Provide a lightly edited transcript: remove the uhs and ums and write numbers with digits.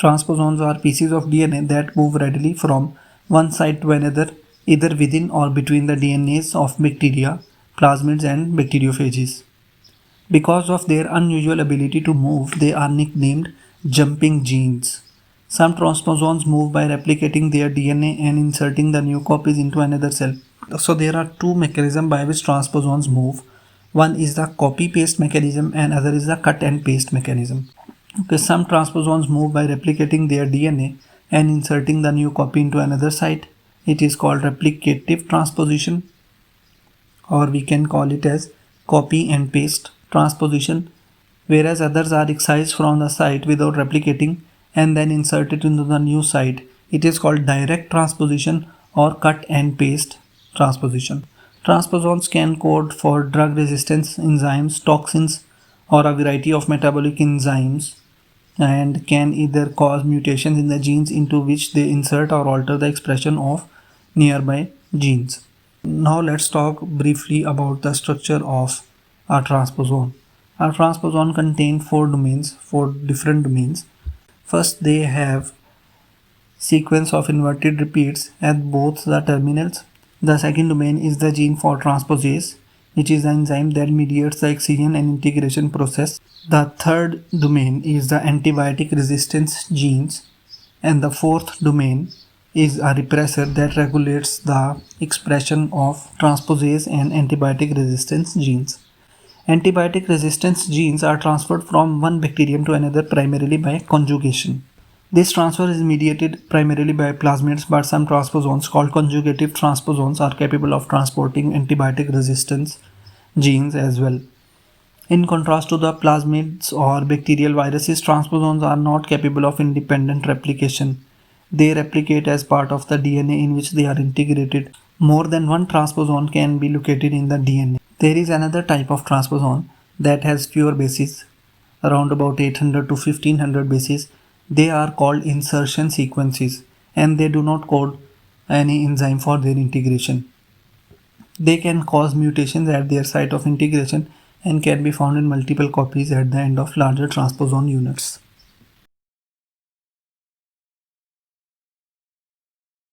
Transposons are pieces of DNA that move readily from one site to another, either within or between the DNAs of bacteria, plasmids, and bacteriophages. Because of their unusual ability to move, they are nicknamed jumping genes. Some transposons move by replicating their DNA and inserting the new copies into another cell. So there are two mechanisms by which transposons move. One is the copy-paste mechanism and other is the cut and paste mechanism. Okay, some transposons move by replicating their DNA and inserting the new copy into another site. It is called replicative transposition, or we can call it as copy and paste transposition, whereas others are excised from the site without replicating and then inserted into the new site. It is called direct transposition or cut and paste transposition. Transposons can code for drug resistance enzymes, toxins, or a variety of metabolic enzymes, and can either cause mutations in the genes into which they insert or alter the expression of nearby genes. Now let's talk briefly about the structure of a transposon. A transposon contains four different domains. First, they have sequence of inverted repeats at both the terminals. The second domain is the gene for transposase, which is the enzyme that mediates the excision and integration process. The third domain is the antibiotic resistance genes, and the fourth domain is a repressor that regulates the expression of transposase and antibiotic resistance genes. Antibiotic resistance genes are transferred from one bacterium to another primarily by conjugation. This transfer is mediated primarily by plasmids, but some transposons called conjugative transposons are capable of transporting antibiotic resistance genes as well. In contrast to the plasmids or bacterial viruses, transposons are not capable of independent replication. They replicate as part of the DNA in which they are integrated. More than one transposon can be located in the DNA. There is another type of transposon that has fewer bases, around about 800 to 1500 bases. They are called insertion sequences, and they do not code any enzyme for their integration. They can cause mutations at their site of integration and can be found in multiple copies at the end of larger transposon units.